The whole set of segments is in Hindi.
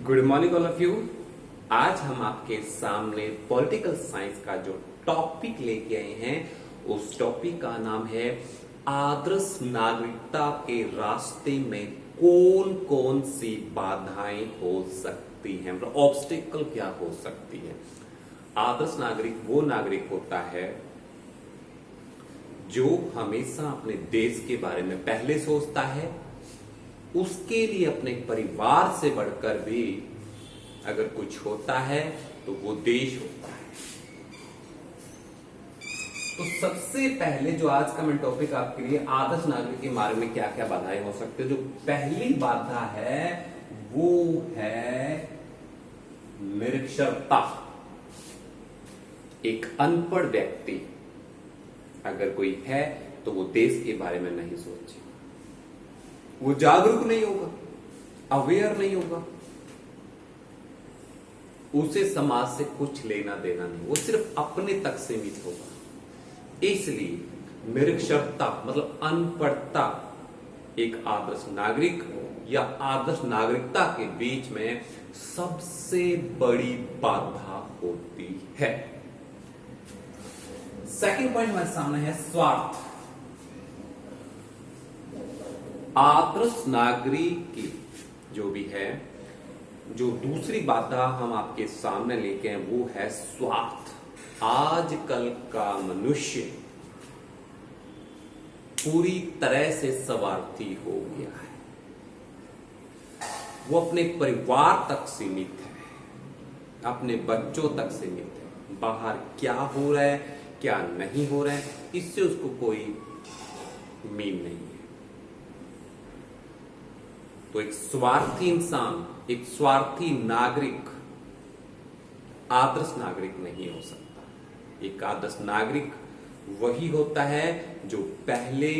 Good morning all of you. आज हम आपके सामने पॉलिटिकल साइंस का जो टॉपिक लेके आए हैं उस टॉपिक का नाम है आदर्श नागरिकता के रास्ते में कौन कौन सी बाधाएं हो सकती हैं, मतलब ऑब्स्टेकल क्या हो सकती है। आदर्श नागरिक वो नागरिक होता है जो हमेशा अपने देश के बारे में पहले सोचता है, उसके लिए अपने परिवार से बढ़कर भी अगर कुछ होता है तो वो देश होता है। तो सबसे पहले जो आज का मैं टॉपिक आपके लिए आदर्श नागरिक के मार्ग में क्या क्या बाधाएं हो सकती है। जो पहली बाधा है वो है निरक्षरता। एक अनपढ़ व्यक्ति अगर कोई है तो वो देश के बारे में नहीं सोचे, वो जागरूक नहीं होगा, अवेयर नहीं होगा, उसे समाज से कुछ लेना देना नहीं, वो सिर्फ अपने तक सीमित होगा। इसलिए निरक्षरता मतलब अनपढ़ता एक आदर्श नागरिक या आदर्श नागरिकता के बीच में सबसे बड़ी बाधा होती है। सेकंड पॉइंट हमारे सामने है स्वार्थ। आदर्श नागरिक की जो भी है, जो दूसरी बाधा हम आपके सामने लेके हैं वो है स्वार्थ। आजकल का मनुष्य पूरी तरह से स्वार्थी हो गया है। वो अपने परिवार तक सीमित है, अपने बच्चों तक सीमित है। बाहर क्या हो रहा है क्या नहीं हो रहा है इससे उसको कोई मीन नहीं है। तो एक स्वार्थी इंसान, एक स्वार्थी नागरिक आदर्श नागरिक नहीं हो सकता। एक आदर्श नागरिक वही होता है जो पहले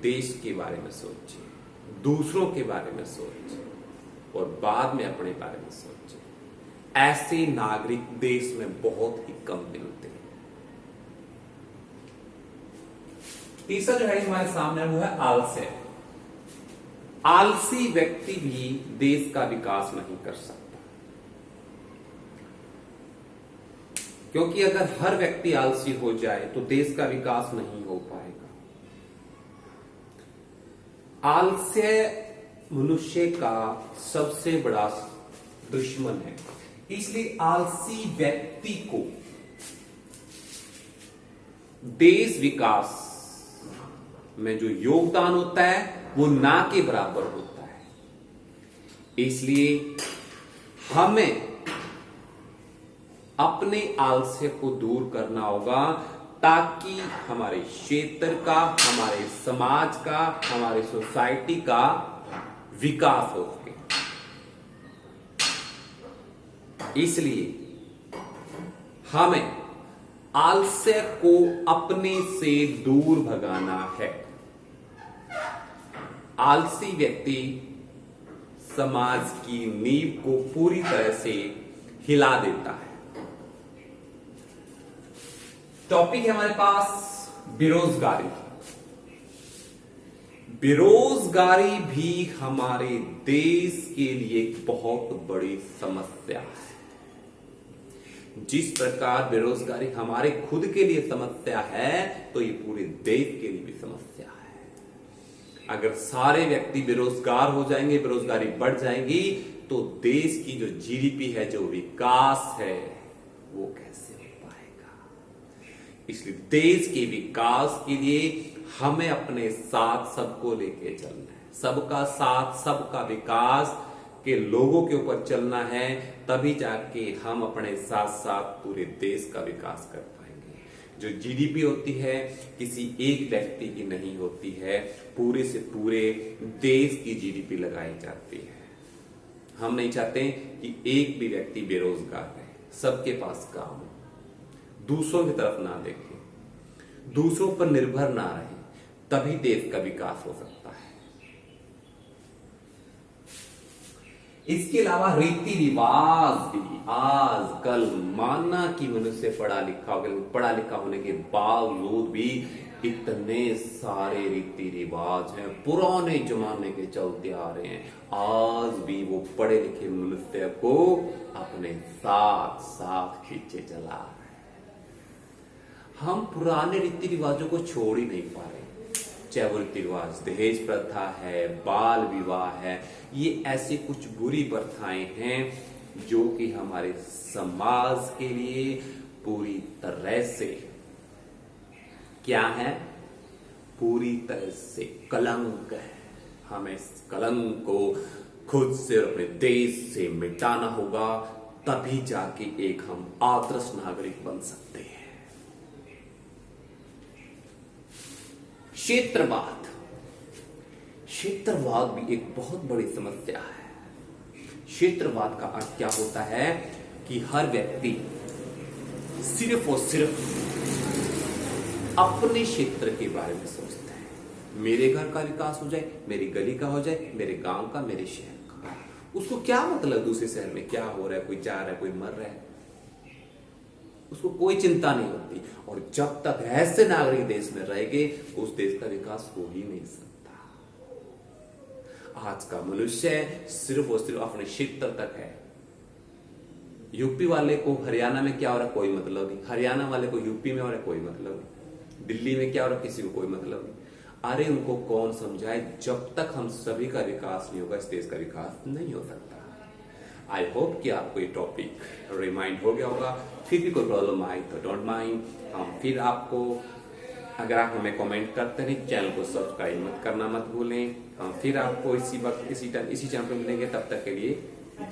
देश के बारे में सोचे, दूसरों के बारे में सोचे और बाद में अपने बारे में सोचे। ऐसे नागरिक देश में बहुत ही कम मिलते हैं। तीसरा जो है हमारे सामने वो है आलस्य। आलसी व्यक्ति भी देश का विकास नहीं कर सकता, क्योंकि अगर हर व्यक्ति आलसी हो जाए तो देश का विकास नहीं हो पाएगा। आलस्य मनुष्य का सबसे बड़ा दुश्मन है। इसलिए आलसी व्यक्ति को देश विकास में जो योगदान होता है वो ना के बराबर होता है। इसलिए हमें अपने आलस्य को दूर करना होगा ताकि हमारे क्षेत्र का, हमारे समाज का, हमारे सोसाइटी का विकास हो सके। इसलिए हमें आलस्य को अपने से दूर भगाना है। आलसी व्यक्ति समाज की नींव को पूरी तरह से हिला देता है। टॉपिक है हमारे पास बेरोजगारी। बेरोजगारी भी हमारे देश के लिए एक बहुत बड़ी समस्या है। जिस प्रकार बेरोजगारी हमारे खुद के लिए समस्या है तो ये पूरे देश के लिए भी समस्या है। अगर सारे व्यक्ति बेरोजगार हो जाएंगे, बेरोजगारी बढ़ जाएगी तो देश की जो जीडीपी है, जो विकास है, वो कैसे हो पाएगा। इसलिए देश के विकास के लिए हमें अपने साथ सबको लेके चलना है। सबका साथ सबका विकास के लोगों के ऊपर चलना है, तभी जाके हम अपने साथ साथ पूरे देश का विकास कर पाएंगे। जो जीडीपी होती है किसी एक व्यक्ति की नहीं होती है, पूरे से पूरे देश की जीडीपी लगाई जाती है। हम नहीं चाहते कि एक भी व्यक्ति बेरोजगार रहे, सबके पास काम हो, दूसरों की तरफ ना देखे, दूसरों पर निर्भर ना रहे, तभी देश का विकास हो सकता है। इसके अलावा रीति रिवाज भी आजकल, माना कि मनुष्य पढ़ा लिखा होने के बावजूद भी इतने सारे रीति रिवाज हैं, पुराने जमाने के चलते आ रहे हैं, आज भी वो पढ़े लिखे मनुष्य को अपने साथ साथ खींचे चला रहे हैं। हम पुराने रीति रिवाजों को छोड़ ही नहीं पा रहे, चाहे वो रीति रिवाज दहेज प्रथा है, बाल विवाह है, ये ऐसी कुछ बुरी प्रथाएं हैं जो कि हमारे समाज के लिए पूरी तरह से क्या है, पूरी तरह से कलंक है। हमें इस कलंक को खुद से और अपने देश से मिटाना होगा, तभी जाके एक हम आदर्श नागरिक बन सकते हैं। क्षेत्रवाद, क्षेत्रवाद भी एक बहुत बड़ी समस्या है। क्षेत्रवाद का अर्थ क्या होता है कि हर व्यक्ति सिर्फ और सिर्फ अपने क्षेत्र के बारे में सोचता है। मेरे घर का विकास हो जाए, मेरी गली का हो जाए, मेरे गांव का, मेरे शहर का। उसको क्या मतलब दूसरे शहर में क्या हो रहा है, कोई जा रहा है, कोई मर रहा है, उसको कोई चिंता नहीं होती। और जब तक ऐसे नागरिक देश में रहेंगे, उस देश का विकास हो ही नहीं सकता। आज का मनुष्य सिर्फ और सिर्फ अपने क्षेत्र तक है। यूपी वाले को हरियाणा में क्या हो रहा है कोई मतलब नहीं, हरियाणा वाले को यूपी में हो रहा है कोई मतलब नहीं, दिल्ली में क्या हो रहा है किसी को कोई मतलब नहीं। अरे उनको कौन समझाए, जब तक हम सभी का विकास नहीं होगा, इस देश का विकास नहीं हो सकता। आई होप कि आपको ये टॉपिक रिमाइंड हो गया होगा। फिर भी कोई प्रॉब्लम आई तो डोंट माइंड, हम फिर आपको, अगर आप हमें कमेंट करते हैं, चैनल को सब्सक्राइब मत करना मत भूलें। हम फिर आपको इसी वक्त इसी टाइम इसी चैनल पर मिलेंगे। तब तक के लिए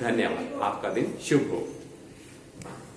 धन्यवाद। आपका दिन शुभ हो।